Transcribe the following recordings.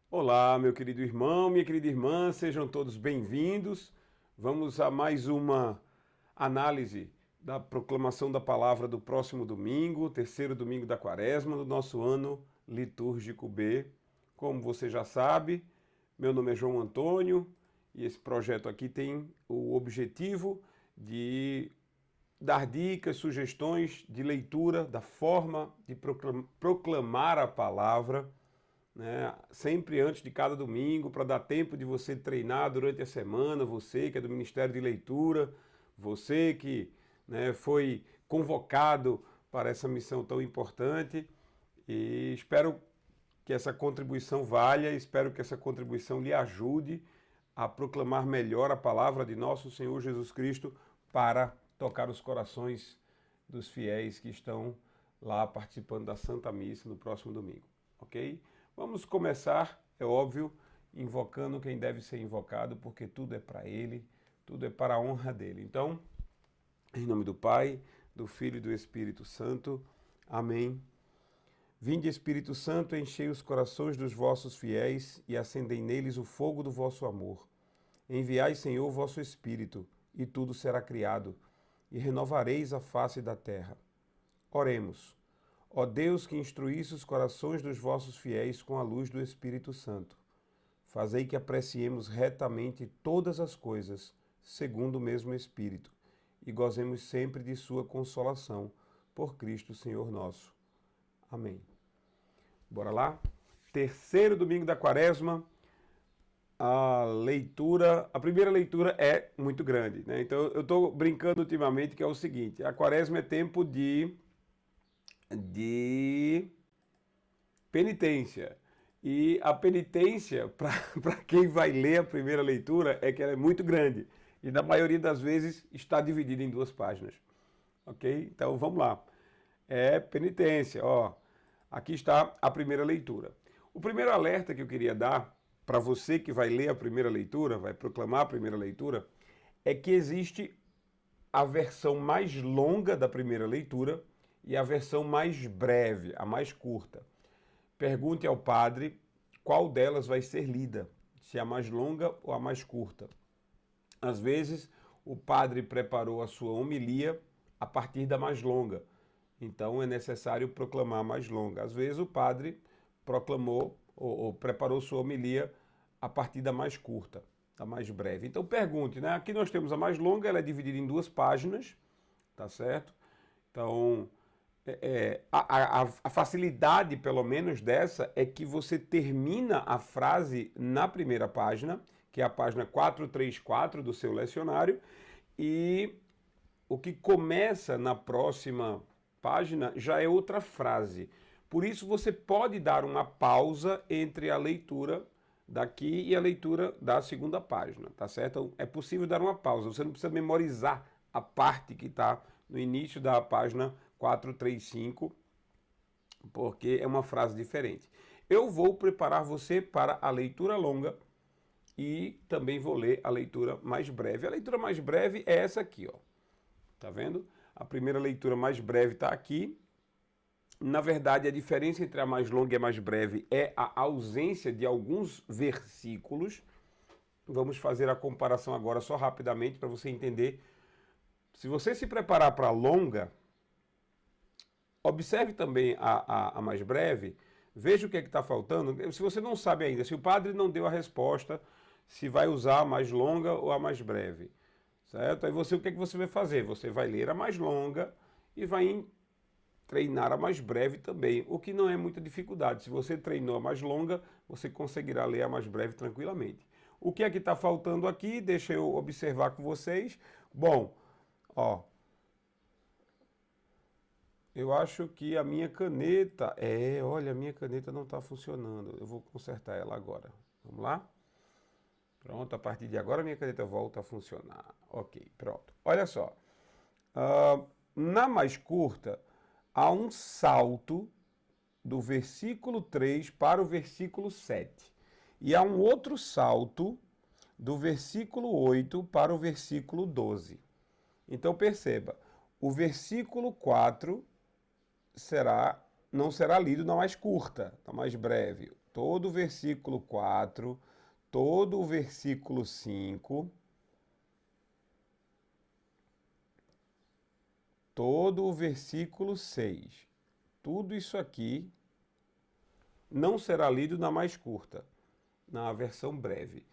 Olá, meu querido irmão, minha querida irmã, sejam todos bem-vindos. Vamos a mais uma análise da proclamação da palavra do próximo domingo, terceiro domingo da quaresma, do nosso ano litúrgico B. Como você já sabe, meu nome é João Antônio e esse projeto aqui tem o objetivo de dar dicas, sugestões de leitura, da forma de proclamar a palavra, né, sempre antes de cada domingo, para dar tempo de você treinar durante a semana, você que é do Ministério de Leitura, você que, né, foi convocado para essa missão tão importante. E espero que essa contribuição valha, espero que essa contribuição lhe ajude a proclamar melhor a palavra de nosso Senhor Jesus Cristo para tocar os corações dos fiéis que estão lá participando da Santa Missa no próximo domingo, ok? Vamos começar, é óbvio, invocando quem deve ser invocado, porque tudo é para Ele, tudo é para a honra dele. Então, em nome do Pai, do Filho e do Espírito Santo. Amém. Vinde, Espírito Santo, enchei os corações dos vossos fiéis e acendei neles o fogo do vosso amor. Enviai, Senhor, vosso Espírito, e tudo será criado, e renovareis a face da terra. Oremos. Ó Deus, que instruísse os corações dos vossos fiéis com a luz do Espírito Santo, fazei que apreciemos retamente todas as coisas, segundo o mesmo Espírito, e gozemos sempre de sua consolação, por Cristo Senhor nosso. Amém. Bora lá? Terceiro domingo da quaresma, a primeira leitura é muito grande, né? Então eu estou brincando ultimamente que é o seguinte: a quaresma é tempo de penitência. E a penitência, para quem vai ler a primeira leitura, é que ela é muito grande. E na maioria das vezes está dividida em duas páginas. Ok? Então vamos lá. É penitência, ó. Aqui está a primeira leitura. O primeiro alerta que eu queria dar para você que vai ler a primeira leitura, vai proclamar a primeira leitura, é que existe a versão mais longa da primeira leitura e a versão mais breve, a mais curta. Pergunte ao padre qual delas vai ser lida, se é a mais longa ou a mais curta. Às vezes, o padre preparou a sua homilia a partir da mais longa, então é necessário proclamar a mais longa. Às vezes, o padre proclamou ou preparou sua homilia a partir da mais curta, da mais breve. Então, pergunte, né? Aqui nós temos a mais longa, ela é dividida em duas páginas, tá certo? Então, a facilidade, pelo menos dessa, é que você termina a frase na primeira página, que é a página 434 do seu lecionário, e o que começa na próxima página já é outra frase. Por isso você pode dar uma pausa entre a leitura daqui e a leitura da segunda página, tá certo? Então, é possível dar uma pausa, você não precisa memorizar a parte que está no início da página 435, porque é uma frase diferente. Eu vou preparar você para a leitura longa e também vou ler a leitura mais breve. A leitura mais breve é essa aqui, ó. Tá vendo? A primeira leitura mais breve está aqui. Na verdade, a diferença entre a mais longa e a mais breve é a ausência de alguns versículos. Vamos fazer a comparação agora só rapidamente para você entender. Se você se preparar para a longa, observe também a mais breve, veja o que é que está faltando. Se você não sabe ainda, se o padre não deu a resposta, se vai usar a mais longa ou a mais breve, certo? Aí você, o que é que você vai fazer? Você vai ler a mais longa e vai treinar a mais breve também, o que não é muita dificuldade. Se você treinou a mais longa, você conseguirá ler a mais breve tranquilamente. O que é que está faltando aqui? Deixa eu observar com vocês. Bom, ó, eu acho que a minha caneta... olha, a minha caneta não está funcionando. Eu vou consertar ela agora. Vamos lá? Pronto, a partir de agora a minha caneta volta a funcionar. Ok, pronto. Olha só. Na mais curta, há um salto do versículo 3 para o versículo 7. E há um outro salto do versículo 8 para o versículo 12. Então perceba, o versículo 4 será não será lido na mais curta, na mais breve. Todo o versículo 4, todo o versículo 5, todo o versículo 6. Tudo isso aqui não será lido na mais curta, na versão breve.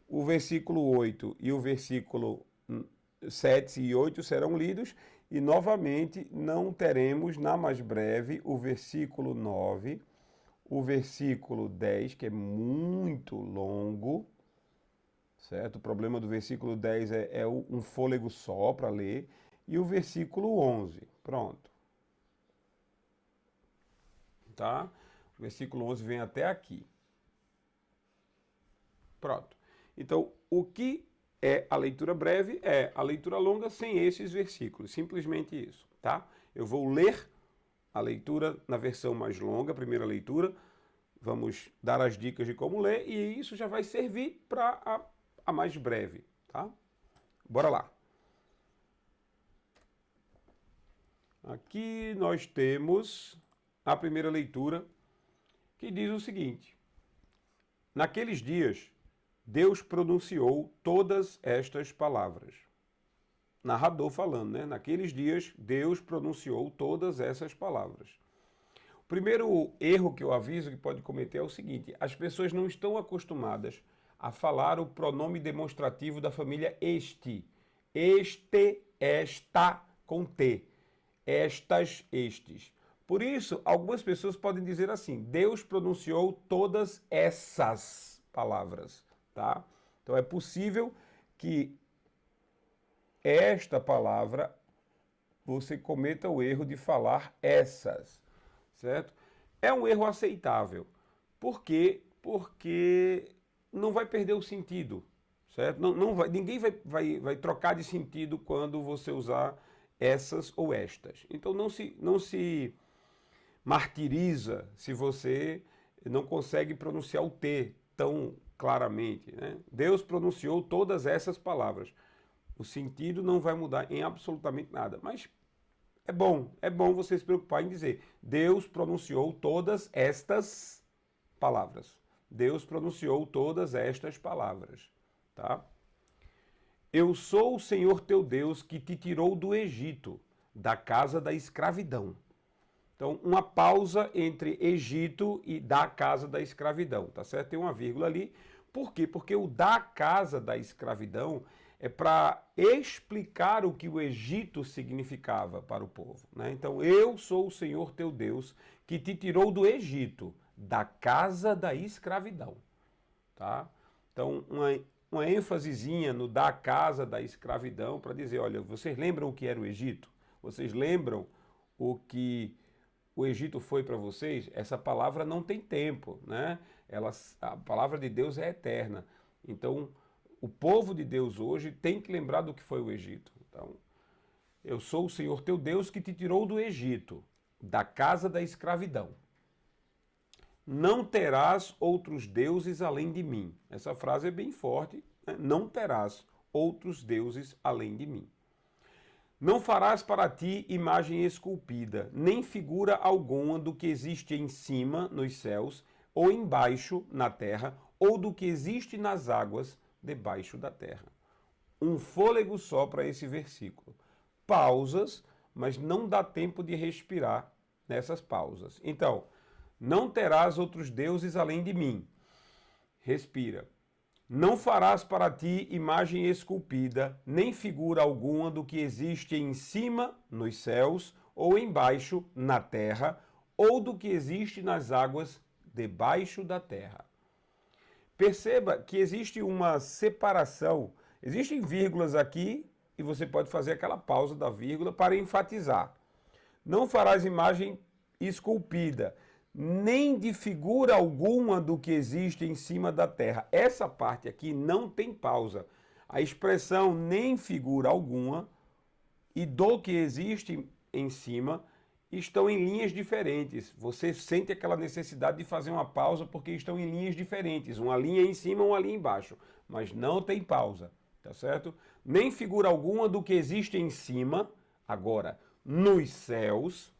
O versículo 8 e o versículo 7 e 8 serão lidos e, novamente, não teremos na mais breve o versículo 9, o versículo 10, que é muito longo, certo? O problema do versículo 10 é um fôlego só para ler, e o versículo 11. Pronto. Tá? O versículo 11 vem até aqui. Pronto. Então, o que é a leitura breve? É a leitura longa sem esses versículos. Simplesmente isso, tá? Eu vou ler a leitura na versão mais longa, a primeira leitura. Vamos dar as dicas de como ler e isso já vai servir para a mais breve, tá? Bora lá. Aqui nós temos a primeira leitura que diz o seguinte: naqueles dias, Deus pronunciou todas estas palavras. Narrador falando, né? Naqueles dias, Deus pronunciou todas essas palavras. O primeiro erro que eu aviso que pode cometer é o seguinte: as pessoas não estão acostumadas a falar o pronome demonstrativo da família este. Este, esta, com T. Estas, estes. Por isso, algumas pessoas podem dizer assim: Deus pronunciou todas essas palavras. Tá? Então é possível que esta palavra você cometa o erro de falar essas, certo? É um erro aceitável. Por quê? Porque não vai perder o sentido, certo? Não vai, ninguém vai trocar de sentido quando você usar essas ou estas. Então não se martiriza se você não consegue pronunciar o T tão claramente, né? Deus pronunciou todas essas palavras. O sentido não vai mudar em absolutamente nada. Mas é bom você se preocupar em dizer: Deus pronunciou todas estas palavras. Deus pronunciou todas estas palavras, tá? Eu sou o Senhor teu Deus que te tirou do Egito, da casa da escravidão. Então, uma pausa entre Egito e da casa da escravidão, tá certo? Tem uma vírgula ali. Por quê? Porque o da casa da escravidão é para explicar o que o Egito significava para o povo, né? Então, eu sou o Senhor teu Deus que te tirou do Egito, da casa da escravidão, tá? Então, uma ênfasezinha no da casa da escravidão para dizer: olha, vocês lembram o que era o Egito? Vocês lembram o que o Egito foi para vocês? Essa palavra não tem tempo, né? A palavra de Deus é eterna. Então, o povo de Deus hoje tem que lembrar do que foi o Egito. Então, eu sou o Senhor teu Deus que te tirou do Egito, da casa da escravidão. Não terás outros deuses além de mim. Essa frase é bem forte, né? Não terás outros deuses além de mim. Não farás para ti imagem esculpida, nem figura alguma do que existe em cima, nos céus, ou embaixo, na terra, ou do que existe nas águas, debaixo da terra. Um fôlego só para esse versículo. Pausas, mas não dá tempo de respirar nessas pausas. Então, não terás outros deuses além de mim. Respira. Não farás para ti imagem esculpida, nem figura alguma do que existe em cima, nos céus, ou embaixo, na terra, ou do que existe nas águas, debaixo da terra. Perceba que existe uma separação, existem vírgulas aqui, e você pode fazer aquela pausa da vírgula para enfatizar. Não farás imagem esculpida, nem de figura alguma do que existe em cima da terra. Essa parte aqui não tem pausa. A expressão nem figura alguma e do que existe em cima estão em linhas diferentes. Você sente aquela necessidade de fazer uma pausa porque estão em linhas diferentes. Uma linha em cima, uma linha embaixo. Mas não tem pausa, tá certo? Nem figura alguma do que existe em cima, agora, nos céus,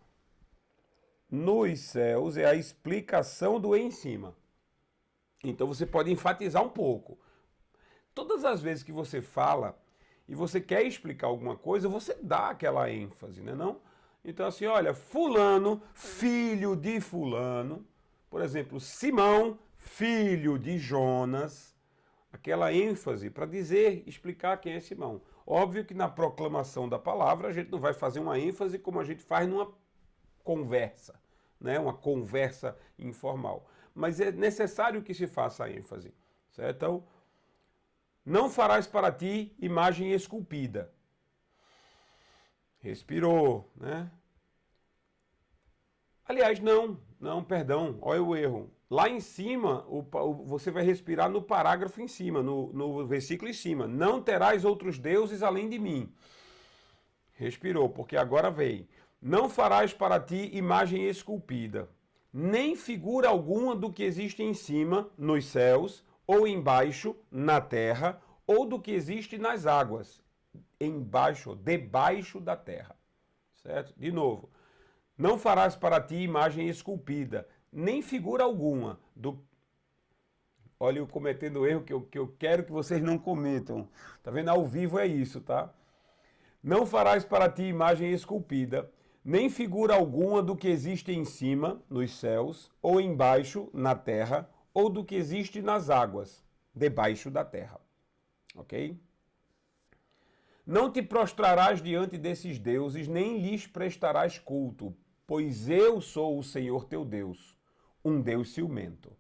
nos céus é a explicação do em cima. Então você pode enfatizar um pouco. Todas as vezes que você fala e você quer explicar alguma coisa, você dá aquela ênfase, né, não? Então assim, olha, fulano, filho de fulano, por exemplo, Simão, filho de Jonas, aquela ênfase para dizer, explicar quem é Simão. Óbvio que na proclamação da palavra a gente não vai fazer uma ênfase como a gente faz numa conversa, né? Uma conversa informal. Mas é necessário que se faça a ênfase, certo? Então, não farás para ti imagem esculpida. Respirou, né? Aliás, perdão, olha o erro. Lá em cima, você vai respirar no parágrafo em cima, no versículo em cima. Não terás outros deuses além de mim. Respirou, porque agora vem. Não farás para ti imagem esculpida, nem figura alguma do que existe em cima, nos céus, ou embaixo, na terra, ou do que existe nas águas, embaixo, debaixo da terra. Certo? De novo. Não farás para ti imagem esculpida, nem figura alguma do... Olha, eu cometendo o erro que eu quero que vocês não cometam. Tá vendo? Ao vivo é isso, tá? Não farás para ti imagem esculpida, nem figura alguma do que existe em cima, nos céus, ou embaixo, na terra, ou do que existe nas águas, debaixo da terra. Ok? Não te prostrarás diante desses deuses, nem lhes prestarás culto, pois eu sou o Senhor teu Deus, um Deus ciumento.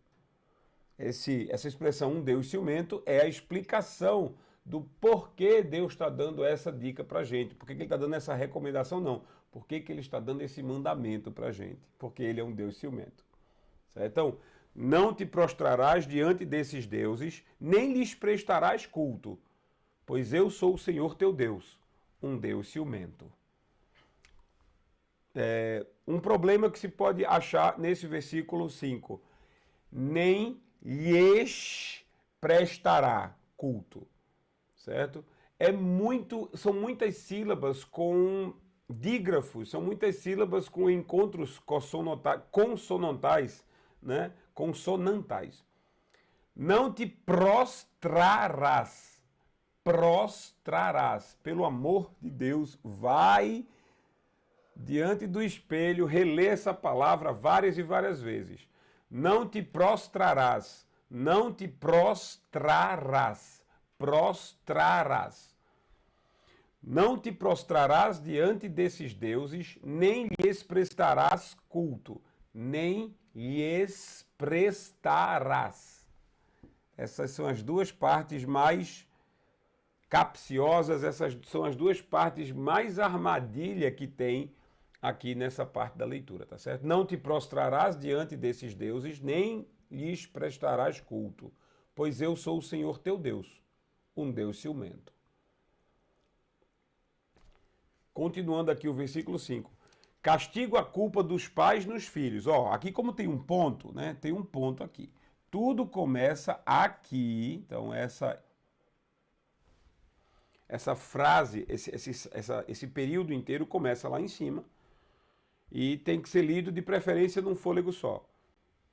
Essa expressão, um Deus ciumento, é a explicação do porquê Deus está dando essa dica para a gente. Por que ele está dando essa recomendação? Não. Por que ele está dando esse mandamento para a gente? Porque ele é um Deus ciumento. Certo? Então, não te prostrarás diante desses deuses, nem lhes prestarás culto, pois eu sou o Senhor teu Deus, um Deus ciumento. Um problema que se pode achar nesse versículo 5. Nem lhes prestará culto. Certo? São muitas sílabas com dígrafos, são muitas sílabas com encontros consonantais, né? Consonantais. Não te prostrarás. Prostrarás. Pelo amor de Deus, vai diante do espelho, relê essa palavra várias e várias vezes. Não te prostrarás. Não te prostrarás. Prostrarás. Não te prostrarás diante desses deuses, nem lhes prestarás culto, nem lhes prestarás. Essas são as duas partes mais capciosas, essas são as duas partes mais armadilha que tem aqui nessa parte da leitura, tá certo? Não te prostrarás diante desses deuses, nem lhes prestarás culto, pois eu sou o Senhor teu Deus, um Deus ciumento. Continuando aqui o versículo 5. Castigo a culpa dos pais nos filhos. Ó, aqui como tem um ponto, né? Tem um ponto aqui. Tudo começa aqui. Então essa frase, esse período inteiro começa lá em cima. E tem que ser lido de preferência num fôlego só.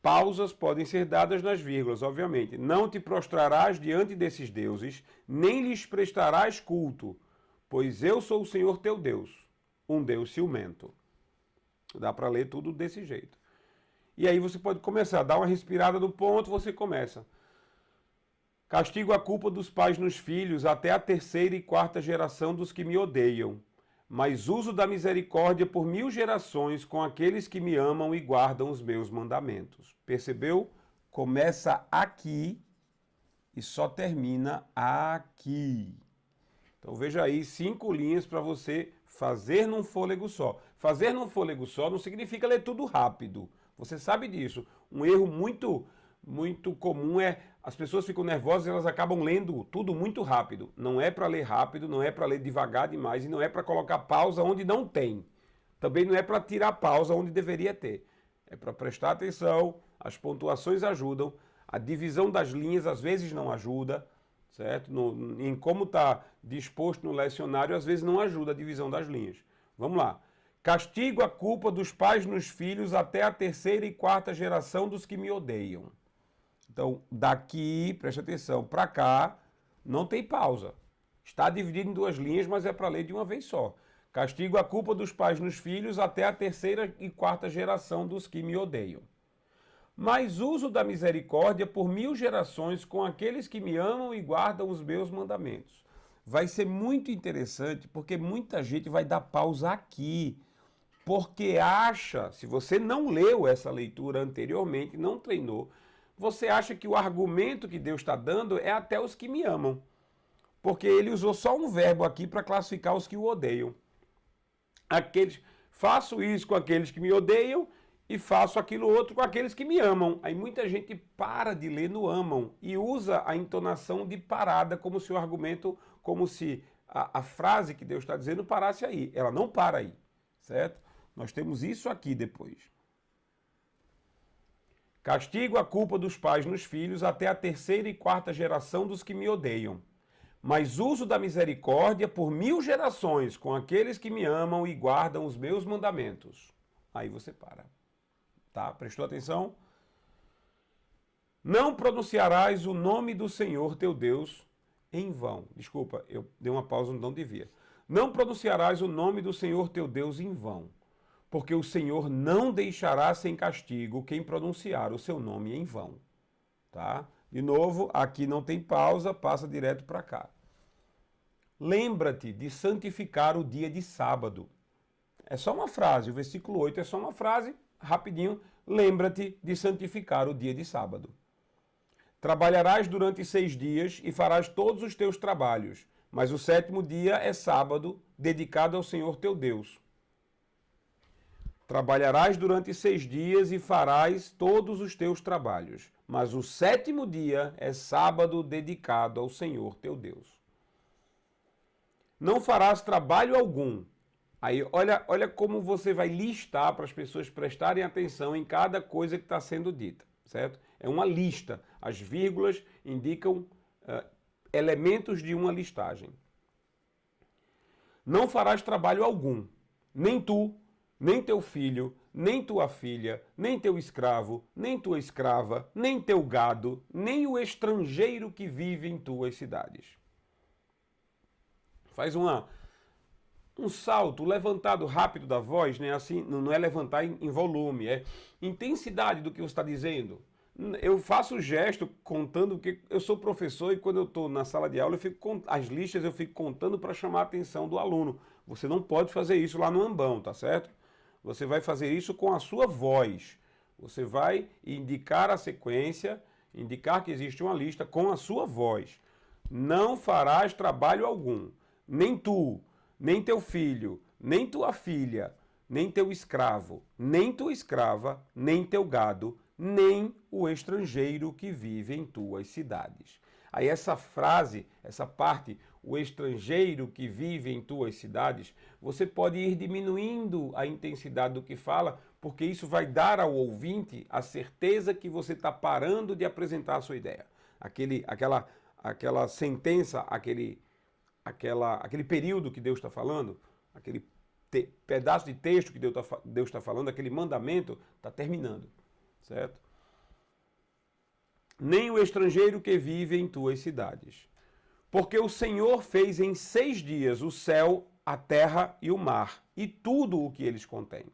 Pausas podem ser dadas nas vírgulas, obviamente. Não te prostrarás diante desses deuses, nem lhes prestarás culto, pois eu sou o Senhor teu Deus, um Deus ciumento. Dá para ler tudo desse jeito. E aí você pode começar, dá uma respirada no ponto, você começa. Castigo a culpa dos pais nos filhos, até a terceira e quarta geração dos que me odeiam. Mas uso da misericórdia por 1000 gerações com aqueles que me amam e guardam os meus mandamentos. Percebeu? Começa aqui e só termina aqui. Então veja aí 5 linhas para você fazer num fôlego só. Fazer num fôlego só não significa ler tudo rápido. Você sabe disso. Um erro muito comum é as pessoas ficam nervosas e elas acabam lendo tudo muito rápido. Não é para ler rápido, não é para ler devagar demais e não é para colocar pausa onde não tem. Também não é para tirar pausa onde deveria ter. É para prestar atenção, as pontuações ajudam, a divisão das linhas às vezes não ajuda, certo? Em como está disposto no lecionário, às vezes não ajuda a divisão das linhas. Vamos lá. Castigo a culpa dos pais nos filhos até a terceira e quarta geração dos que me odeiam. Então, daqui, preste atenção, para cá, não tem pausa. Está dividido em duas linhas, mas é para ler de uma vez só. Castigo a culpa dos pais nos filhos até a terceira e quarta geração dos que me odeiam. Mas uso da misericórdia por 1000 gerações com aqueles que me amam e guardam os meus mandamentos. Vai ser muito interessante, porque muita gente vai dar pausa aqui, porque acha, se você não leu essa leitura anteriormente, não treinou, você acha que o argumento que Deus está dando é até os que me amam. Porque ele usou só um verbo aqui para classificar os que o odeiam. Faço isso com aqueles que me odeiam e faço aquilo outro com aqueles que me amam. Aí muita gente para de ler no amam e usa a entonação de parada como se o argumento, como se a frase que Deus está dizendo parasse aí. Ela não para aí, certo? Nós temos isso aqui depois. Castigo a culpa dos pais nos filhos até a terceira e quarta geração dos que me odeiam. Mas uso da misericórdia por 1000 gerações com aqueles que me amam e guardam os meus mandamentos. Aí você para. Tá? Prestou atenção? Não pronunciarás o nome do Senhor teu Deus em vão. Desculpa, eu dei uma pausa, não devia. Não pronunciarás o nome do Senhor teu Deus em vão, porque o Senhor não deixará sem castigo quem pronunciar o seu nome em vão. Tá? De novo, aqui não tem pausa, passa direto para cá. Lembra-te de santificar o dia de sábado. É só uma frase, o versículo 8 é só uma frase, rapidinho. Lembra-te de santificar o dia de sábado. Trabalharás durante 6 dias e farás todos os teus trabalhos, mas o 7º dia é sábado, dedicado ao Senhor teu Deus. Trabalharás durante 6 dias e farás todos os teus trabalhos, mas o 7º dia é sábado dedicado ao Senhor teu Deus. Não farás trabalho algum. Aí olha como você vai listar para as pessoas prestarem atenção em cada coisa que está sendo dita, certo? É uma lista. As vírgulas indicam elementos de uma listagem. Não farás trabalho algum, nem tu, nem teu filho, nem tua filha, nem teu escravo, nem tua escrava, nem teu gado, nem o estrangeiro que vive em tuas cidades. Faz um salto, levantado rápido da voz, né? Assim, não é levantar em volume, é intensidade do que você está dizendo. Eu faço o gesto contando, porque eu sou professor e quando eu estou na sala de aula, as listas eu fico contando para chamar a atenção do aluno. Você não pode fazer isso lá no ambão, tá certo? Você vai fazer isso com a sua voz. Você vai indicar a sequência, indicar que existe uma lista com a sua voz. Não farás trabalho algum, nem tu, nem teu filho, nem tua filha, nem teu escravo, nem tua escrava, nem teu gado, nem o estrangeiro que vive em tuas cidades. Aí essa frase, essa parte, o estrangeiro que vive em tuas cidades, você pode ir diminuindo a intensidade do que fala, porque isso vai dar ao ouvinte a certeza que você está parando de apresentar a sua ideia. Aquela sentença, aquele período que Deus está falando, aquele pedaço de texto que Deus está falando, aquele mandamento, está terminando, certo? Nem o estrangeiro que vive em tuas cidades. Porque o Senhor fez em 6 dias o céu, a terra e o mar, e tudo o que eles contêm.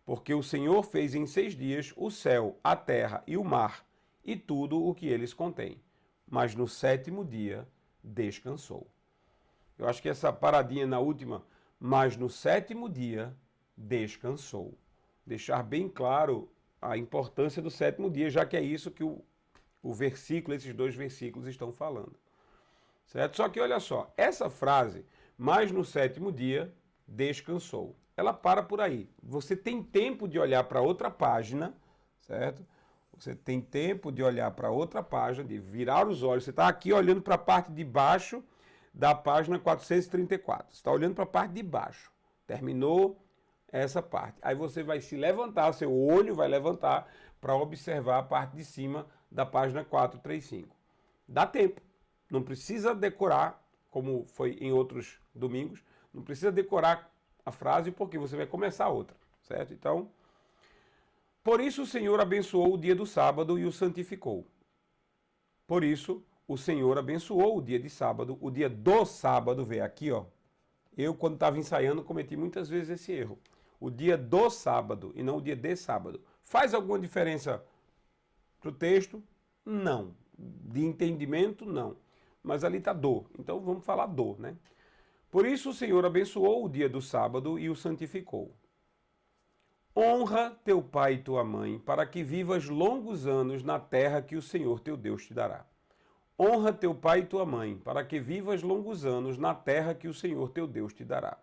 Porque o Senhor fez em 6 dias o céu, a terra e o mar, e tudo o que eles contêm. Mas no 7º dia descansou. Eu acho que essa paradinha na última, mas no 7º dia descansou. Deixar bem claro a importância do 7º dia, já que é isso que o versículo, esses 2 versículos estão falando. Certo? Só que olha só, essa frase, mas no 7º dia descansou. Ela para por aí. Você tem tempo de olhar para outra página, certo? Você tem tempo de olhar para outra página, de virar os olhos. Você está aqui olhando para a parte de baixo da página 434. Você está olhando para a parte de baixo. Terminou essa parte. Aí você vai se levantar, seu olho vai levantar para observar a parte de cima da página 435. Dá tempo. Não precisa decorar, como foi em outros domingos, não precisa decorar a frase porque você vai começar outra, certo? Então, por isso o Senhor abençoou o dia do sábado e o santificou. Por isso o Senhor abençoou o dia de sábado, o dia do sábado, vê aqui, ó. Eu, quando estava ensaiando, cometi muitas vezes esse erro. O dia do sábado e não o dia de sábado. Faz alguma diferença para o texto? Não. De entendimento, não. Mas ali está do. Então vamos falar do, né? Por isso o Senhor abençoou o dia do sábado e o santificou. Honra teu pai e tua mãe, para que vivas longos anos na terra que o Senhor teu Deus te dará. Honra teu pai e tua mãe, para que vivas longos anos na terra que o Senhor teu Deus te dará.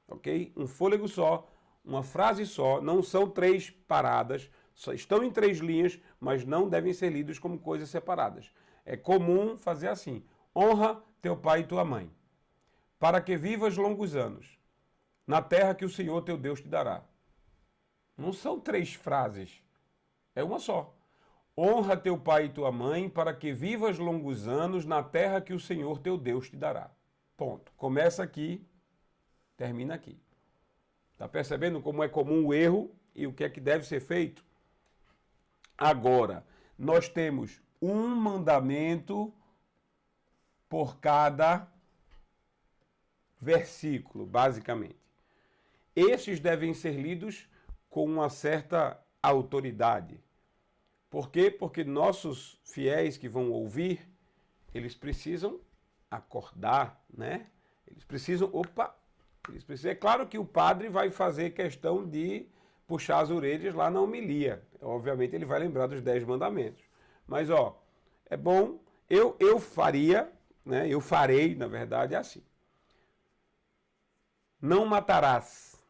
Ok? Um fôlego só, uma frase só, não são 3 paradas, só estão em 3 linhas, mas não devem ser lidos como coisas separadas. É comum fazer assim: honra teu pai e tua mãe, para que vivas longos anos na terra que o Senhor teu Deus te dará. Não são 3 frases, é uma só. Honra teu pai e tua mãe, para que vivas longos anos na terra que o Senhor teu Deus te dará. Ponto. Começa aqui, termina aqui. Está percebendo como é comum o erro e o que é que deve ser feito? Agora, nós temos um mandamento por cada versículo, basicamente. Esses devem ser lidos com uma certa autoridade. Por quê? Porque nossos fiéis que vão ouvir, eles precisam acordar, né? Eles precisam, é claro que o padre vai fazer questão de puxar as orelhas lá na homilia. Obviamente ele vai lembrar dos 10 mandamentos. Mas, ó, é bom, eu faria, né? Eu farei, na verdade, assim. Não matarás,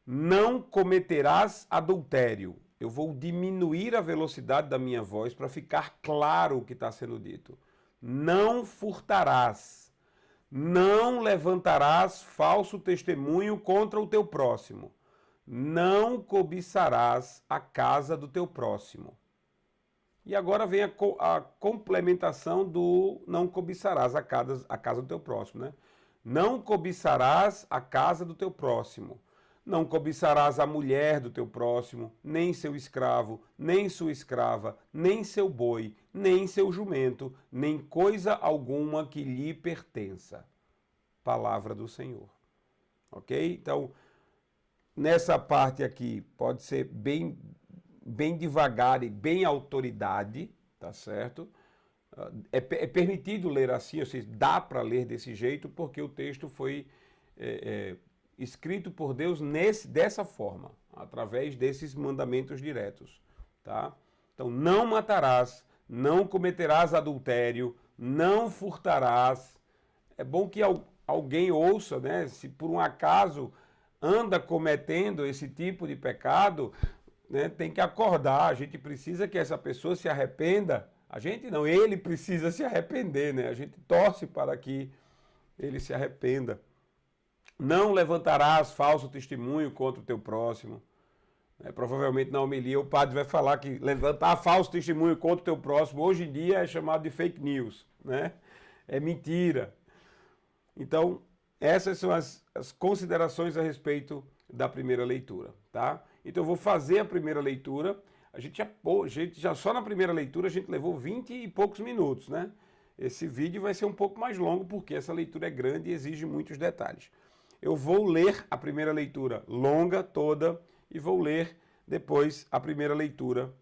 não cometerás adultério. Eu vou diminuir a velocidade da minha voz para ficar claro o que está sendo dito. Não furtarás. Não levantarás falso testemunho contra o teu próximo. Não cobiçarás a casa do teu próximo. E agora vem a complementação do não cobiçarás a casa do teu próximo, né? Não cobiçarás a casa do teu próximo. Não cobiçarás a mulher do teu próximo, nem seu escravo, nem sua escrava, nem seu boi, nem seu jumento, nem coisa alguma que lhe pertença. Palavra do Senhor. Ok? Então, nessa parte aqui, pode ser bem devagar e bem autoridade, tá certo? É permitido ler assim, ou seja, dá para ler desse jeito, porque o texto foi escrito por Deus dessa forma, através desses mandamentos diretos, tá? Então, não matarás, não cometerás adultério, não furtarás. É bom que alguém ouça, né? Se por um acaso anda cometendo esse tipo de pecado, né, tem que acordar. A gente precisa que essa pessoa se arrependa. A gente não, ele precisa se arrepender, né? A gente torce para que ele se arrependa. Não levantarás falso testemunho contra o teu próximo. Provavelmente na homilia o padre vai falar que levantar falso testemunho contra o teu próximo hoje em dia é chamado de fake news, né? É mentira. Então, essas são as considerações a respeito da primeira leitura, tá? Então eu vou fazer a primeira leitura. A gente já só na primeira leitura a gente levou 20 e poucos minutos, né? Esse vídeo vai ser um pouco mais longo porque essa leitura é grande e exige muitos detalhes. Eu vou ler a primeira leitura longa toda e vou ler depois a primeira leitura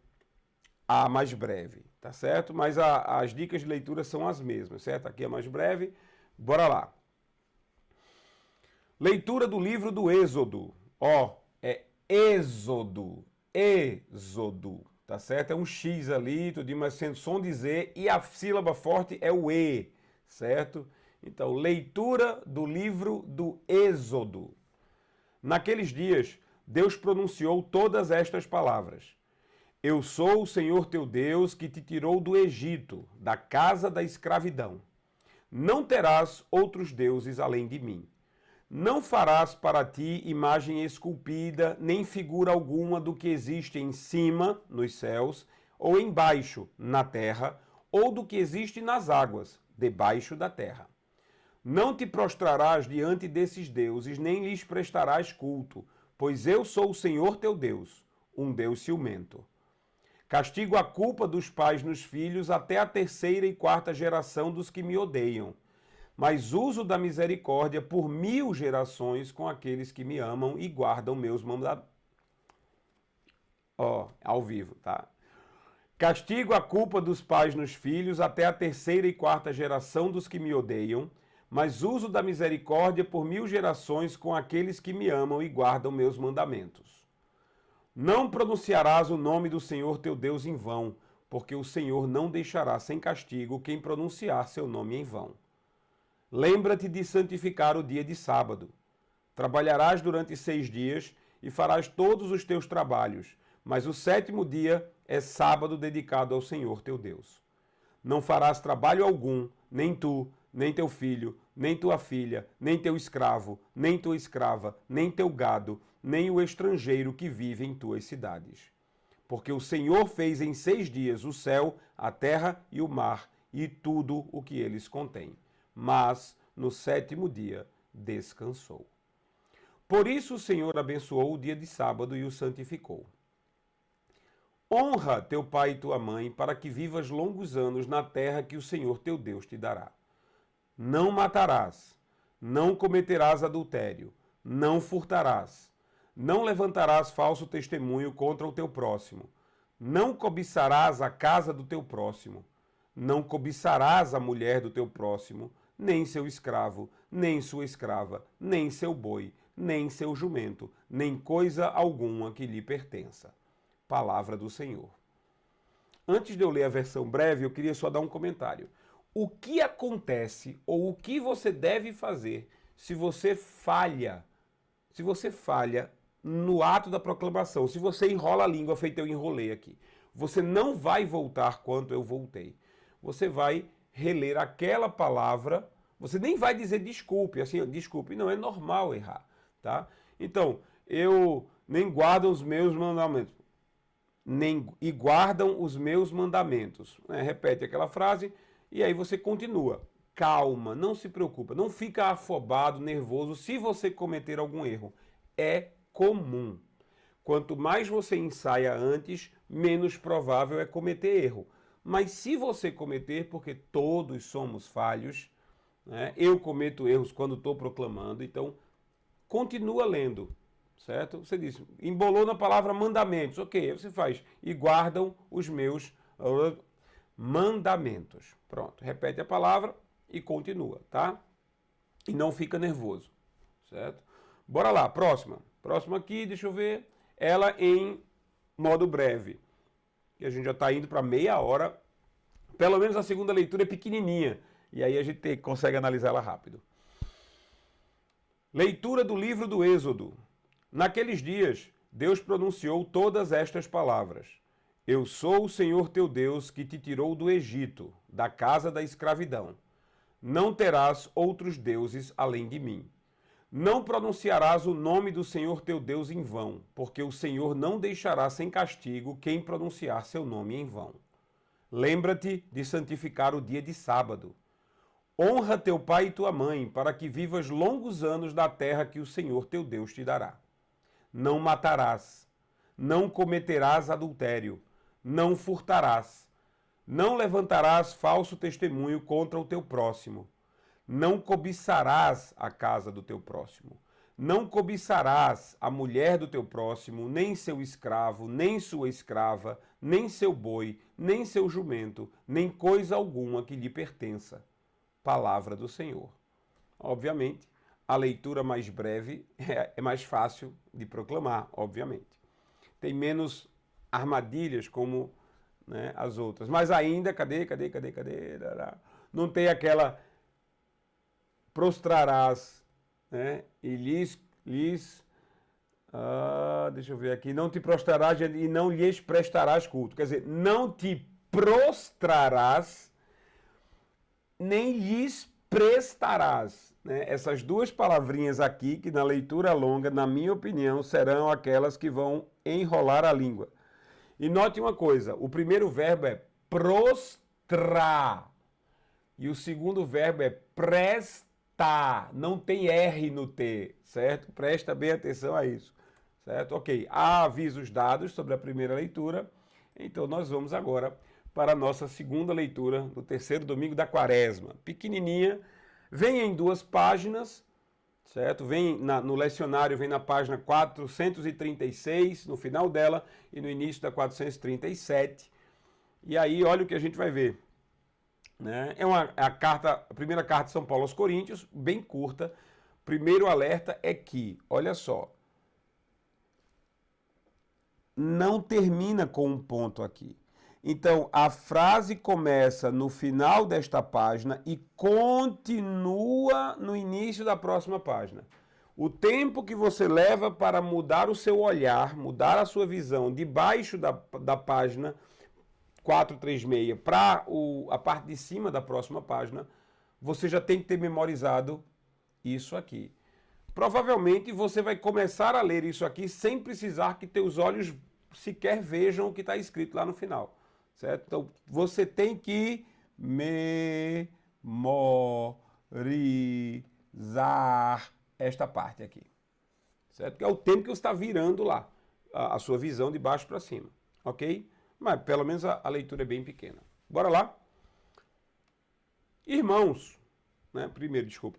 a mais breve, tá certo? Mas as dicas de leitura são as mesmas, certo? Aqui é mais breve. Bora lá. Leitura do livro do Êxodo. Ó, é Êxodo. Êxodo, tá certo? É um X ali, tudo, mas sendo som de Z e a sílaba forte é o E, certo? Então, leitura do livro do Êxodo. Naqueles dias, Deus pronunciou todas estas palavras. Eu sou o Senhor teu Deus que te tirou do Egito, da casa da escravidão. Não terás outros deuses além de mim. Não farás para ti imagem esculpida, nem figura alguma do que existe em cima, nos céus, ou embaixo, na terra, ou do que existe nas águas, debaixo da terra. Não te prostrarás diante desses deuses, nem lhes prestarás culto, pois eu sou o Senhor teu Deus, um Deus ciumento. Castigo a culpa dos pais nos filhos até a terceira e quarta geração dos que me odeiam, mas uso da misericórdia por 1000 gerações com aqueles que me amam e guardam meus mandamentos. Ao vivo, tá? Castigo a culpa dos pais nos filhos até a terceira e quarta geração dos que me odeiam, mas uso da misericórdia por 1000 gerações com aqueles que me amam e guardam meus mandamentos. Não pronunciarás o nome do Senhor teu Deus em vão, porque o Senhor não deixará sem castigo quem pronunciar seu nome em vão. Lembra-te de santificar o dia de sábado. Trabalharás durante 6 dias e farás todos os teus trabalhos, mas o 7º dia é sábado dedicado ao Senhor teu Deus. Não farás trabalho algum, nem tu, nem teu filho, nem tua filha, nem teu escravo, nem tua escrava, nem teu gado, nem o estrangeiro que vive em tuas cidades. Porque o Senhor fez em 6 dias o céu, a terra e o mar, e tudo o que eles contêm. Mas no 7º dia descansou. Por isso o Senhor abençoou o dia de sábado e o santificou. Honra teu pai e tua mãe, para que vivas longos anos na terra que o Senhor teu Deus te dará. Não matarás, não cometerás adultério, não furtarás, não levantarás falso testemunho contra o teu próximo, não cobiçarás a casa do teu próximo, não cobiçarás a mulher do teu próximo, nem seu escravo, nem sua escrava, nem seu boi, nem seu jumento, nem coisa alguma que lhe pertença. Palavra do Senhor. Antes de eu ler a versão breve, eu queria só dar um comentário. O que acontece ou o que você deve fazer se você falha no ato da proclamação, se você enrola a língua feito eu enrolei aqui? Você não vai voltar quanto eu voltei. Você vai reler aquela palavra, você nem vai dizer desculpe, assim, desculpe, não, é normal errar, tá? Então, eu nem guardo os meus mandamentos. E guardam os meus mandamentos. Repete aquela frase e aí você continua. Calma, não se preocupa, não fica afobado, nervoso se você cometer algum erro. É comum. Quanto mais você ensaia antes, menos provável é cometer erro. Mas se você cometer, porque todos somos falhos, né? Eu cometo erros quando estou proclamando, então continua lendo. Certo? Você diz, embolou na palavra mandamentos. Ok, aí você faz. E guardam os meus mandamentos. Pronto, repete a palavra e continua, tá? E não fica nervoso, certo? Bora lá, próxima. Próxima aqui, deixa eu ver. Ela em modo breve. E a gente já está indo para meia hora. Pelo menos a segunda leitura é pequenininha. E aí a gente consegue analisar ela rápido. Leitura do livro do Êxodo. Naqueles dias, Deus pronunciou todas estas palavras. Eu sou o Senhor teu Deus que te tirou do Egito, da casa da escravidão. Não terás outros deuses além de mim. Não pronunciarás o nome do Senhor teu Deus em vão, porque o Senhor não deixará sem castigo quem pronunciar seu nome em vão. Lembra-te de santificar o dia de sábado. Honra teu pai e tua mãe, para que vivas longos anos na terra que o Senhor teu Deus te dará. Não matarás, não cometerás adultério, não furtarás, não levantarás falso testemunho contra o teu próximo, não cobiçarás a casa do teu próximo, não cobiçarás a mulher do teu próximo, nem seu escravo, nem sua escrava, nem seu boi, nem seu jumento, nem coisa alguma que lhe pertença. Palavra do Senhor. Obviamente, a leitura mais breve é mais fácil de proclamar, obviamente. Tem menos armadilhas como, né, as outras. Mas ainda, cadê? Não tem aquela prostrarás, né? E deixa eu ver aqui. Não te prostrarás e não lhes prestarás culto. Quer dizer, não te prostrarás nem lhes prestarás. Né? Essas duas palavrinhas aqui, que na leitura longa, na minha opinião, serão aquelas que vão enrolar a língua. E note uma coisa, o primeiro verbo é prostrar e o segundo verbo é prestar. tá, não tem R no T, certo? Presta bem atenção a isso, certo? Ok, há avisos dados sobre a primeira leitura, então nós vamos agora para a nossa segunda leitura do terceiro domingo da quaresma. Pequenininha, vem em 2 páginas, certo? No lecionário, vem na página 436, no final dela, e no início da 437. E aí, olha o que a gente vai ver. Né? A primeira carta de São Paulo aos Coríntios, bem curta. Primeiro alerta é que, olha só, não termina com um ponto aqui. Então, a frase começa no final desta página e continua no início da próxima página. O tempo que você leva para mudar o seu olhar, mudar a sua visão debaixo da página 436 para a parte de cima da próxima página, você já tem que ter memorizado isso aqui. Provavelmente você vai começar a ler isso aqui sem precisar que teus olhos sequer vejam o que está escrito lá no final. Certo? Então, você tem que memorizar esta parte aqui. Certo? Que é o tempo que você está virando lá a sua visão de baixo para cima. Ok? Mas pelo menos a leitura é bem pequena. Bora lá? Irmãos, né? Primeiro, desculpa.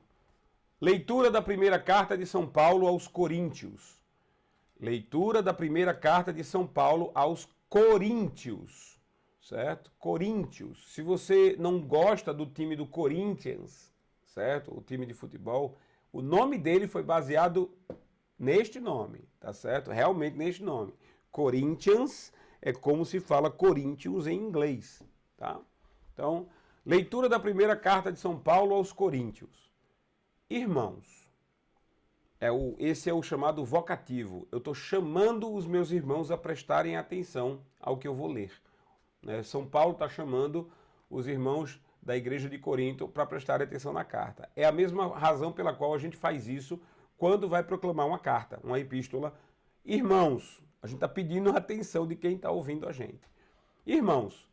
Leitura da primeira carta de São Paulo aos Coríntios. Leitura da primeira carta de São Paulo aos Coríntios. Certo? Coríntios. Se você não gosta do time do Corinthians, certo? O time de futebol, o nome dele foi baseado neste nome, tá certo? Realmente neste nome. Corinthians é como se fala Coríntios em inglês, tá? Então, leitura da primeira carta de São Paulo aos Coríntios. Irmãos, esse é o chamado vocativo. Eu estou chamando os meus irmãos a prestarem atenção ao que eu vou ler. São Paulo está chamando os irmãos da igreja de Corinto para prestarem atenção na carta. É a mesma razão pela qual a gente faz isso quando vai proclamar uma carta, uma epístola. Irmãos, a gente está pedindo a atenção de quem está ouvindo a gente. Irmãos,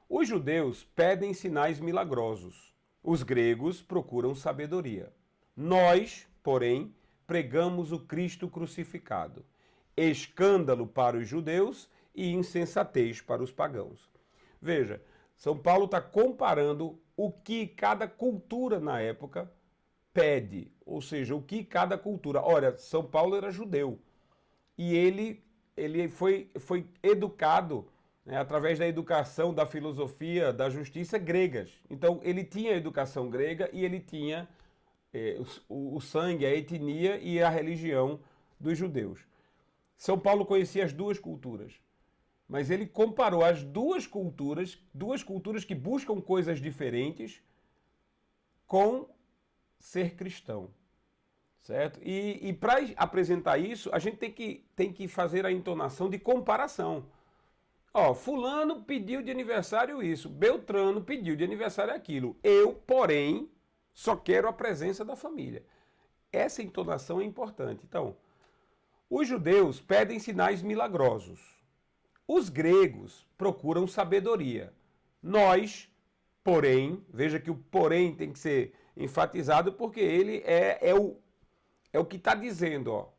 os judeus pedem sinais milagrosos. Os gregos procuram sabedoria. Nós, porém, pregamos o Cristo crucificado. Escândalo para os judeus e insensatez para os pagãos. Veja, São Paulo está comparando o que cada cultura na época pede, ou seja, o que cada cultura... Olha, São Paulo era judeu e ele foi educado, né, através da educação, da filosofia, da justiça gregas. Então, ele tinha a educação grega e ele tinha o sangue, a etnia e a religião dos judeus. São Paulo conhecia as duas culturas. Mas ele comparou as duas culturas que buscam coisas diferentes, com ser cristão, certo? E para apresentar isso, a gente tem que fazer a entonação de comparação. Ó, fulano pediu de aniversário isso, Beltrano pediu de aniversário aquilo. Eu, porém, só quero a presença da família. Essa entonação é importante. Então, os judeus pedem sinais milagrosos. Os gregos procuram sabedoria. Nós, porém, veja que o porém tem que ser enfatizado porque ele é o que está dizendo, ó,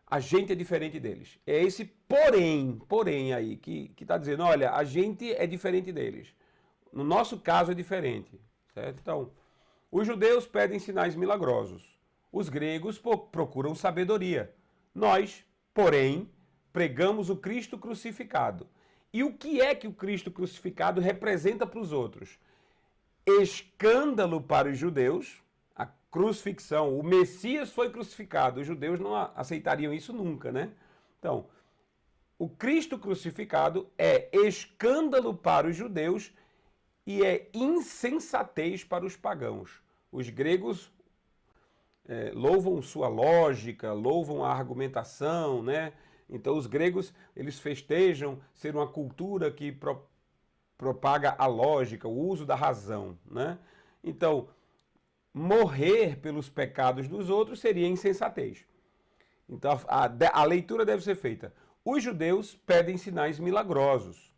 a gente é diferente deles. É esse porém aí, que está dizendo, olha, a gente é diferente deles. No nosso caso é diferente, certo? Então, os judeus pedem sinais milagrosos. Os gregos procuram sabedoria. Nós, porém, pregamos o Cristo crucificado. E o que é que o Cristo crucificado representa para os outros? Escândalo para os judeus, a crucifixão, o Messias foi crucificado, os judeus não aceitariam isso nunca, né? Então, o Cristo crucificado é escândalo para os judeus e é insensatez para os pagãos. Os gregos louvam sua lógica, louvam a argumentação, né? Então os gregos, eles festejam ser uma cultura que propaga a lógica, o uso da razão, né? Então, morrer pelos pecados dos outros seria insensatez. Então a leitura deve ser feita. Os judeus pedem sinais milagrosos.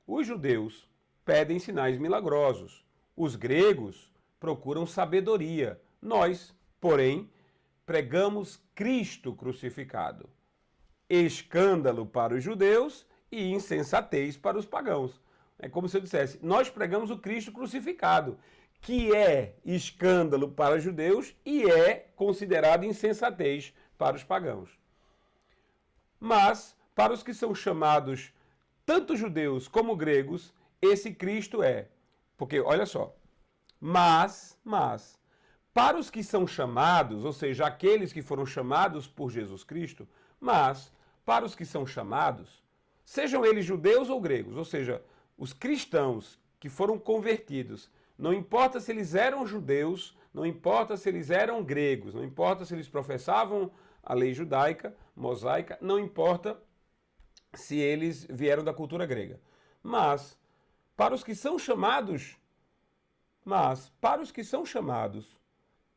Os judeus pedem sinais milagrosos. Os gregos procuram sabedoria. Nós, porém, pregamos Cristo crucificado, escândalo para os judeus e insensatez para os pagãos. É como se eu dissesse, nós pregamos o Cristo crucificado, que é escândalo para os judeus e é considerado insensatez para os pagãos. Mas, para os que são chamados tanto judeus como gregos, esse Cristo é. Porque, olha só, mas, para os que são chamados, ou seja, aqueles que foram chamados por Jesus Cristo, mas, para os que são chamados, sejam eles judeus ou gregos, ou seja, os cristãos que foram convertidos, não importa se eles eram judeus, não importa se eles eram gregos, não importa se eles professavam a lei judaica, mosaica, não importa se eles vieram da cultura grega. Mas, para os que são chamados,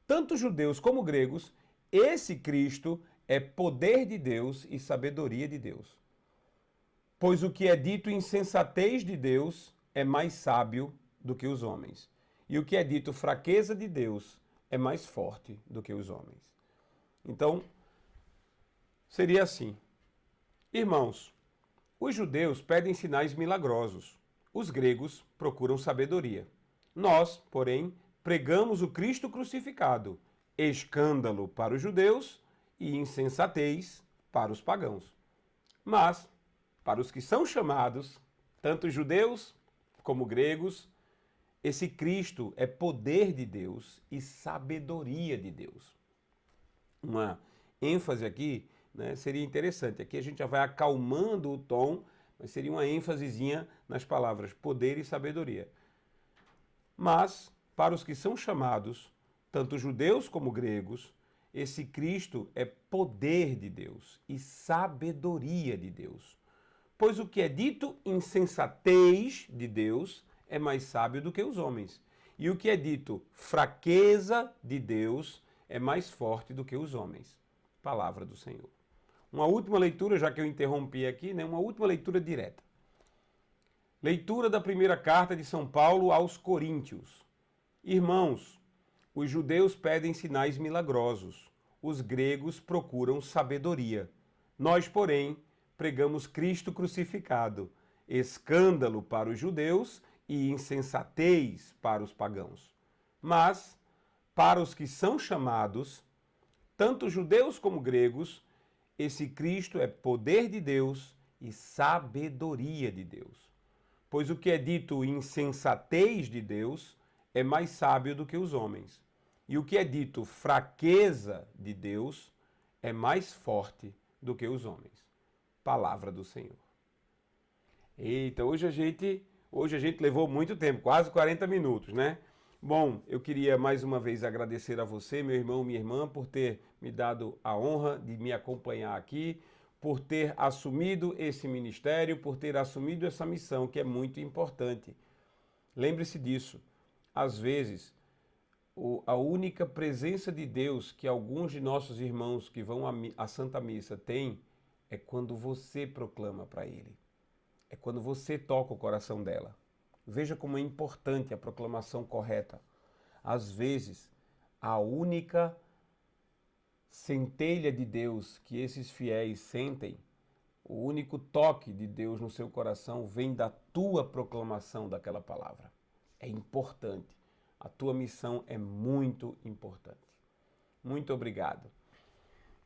tanto judeus como gregos, esse Cristo é poder de Deus e sabedoria de Deus. Pois o que é dito insensatez de Deus é mais sábio do que os homens. E o que é dito fraqueza de Deus é mais forte do que os homens. Então, seria assim. Irmãos, os judeus pedem sinais milagrosos. Os gregos procuram sabedoria. Nós, porém, pregamos o Cristo crucificado, escândalo para os judeus e insensatez para os pagãos. Mas, para os que são chamados, tanto judeus como gregos, esse Cristo é poder de Deus e sabedoria de Deus. Uma ênfase aqui, né, seria interessante. Aqui a gente já vai acalmando o tom, mas seria uma ênfasezinha nas palavras poder e sabedoria. Mas, para os que são chamados, tanto judeus como gregos, esse Cristo é poder de Deus e sabedoria de Deus. Pois o que é dito insensatez de Deus é mais sábio do que os homens. E o que é dito fraqueza de Deus é mais forte do que os homens. Palavra do Senhor. Uma última leitura, já que eu interrompi aqui, né? Uma última leitura direta. Leitura da primeira carta de São Paulo aos Coríntios. Irmãos, os judeus pedem sinais milagrosos, os gregos procuram sabedoria. Nós, porém, pregamos Cristo crucificado, escândalo para os judeus e insensatez para os pagãos. Mas, para os que são chamados, tanto judeus como gregos, esse Cristo é poder de Deus e sabedoria de Deus. Pois o que é dito insensatez de Deus é mais sábio do que os homens. E o que é dito fraqueza de Deus é mais forte do que os homens. Palavra do Senhor. Eita, hoje a gente levou muito tempo, quase 40 minutos, né? Bom, eu queria mais uma vez agradecer a você, meu irmão, minha irmã, por ter me dado a honra de me acompanhar aqui, por ter assumido esse ministério, por ter assumido essa missão, que é muito importante. Lembre-se disso. Às vezes, a única presença de Deus que alguns de nossos irmãos que vão à Santa Missa têm é quando você proclama para Ele. É quando você toca o coração dela. Veja como é importante a proclamação correta. Às vezes, a única centelha de Deus que esses fiéis sentem, o único toque de Deus no seu coração vem da tua proclamação daquela palavra. É importante. A tua missão é muito importante. Muito obrigado.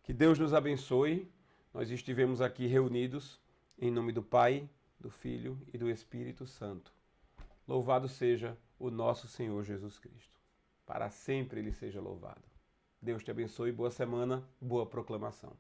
Que Deus nos abençoe. Nós estivemos aqui reunidos em nome do Pai, do Filho e do Espírito Santo. Louvado seja o nosso Senhor Jesus Cristo. Para sempre Ele seja louvado. Deus te abençoe, boa semana, boa proclamação.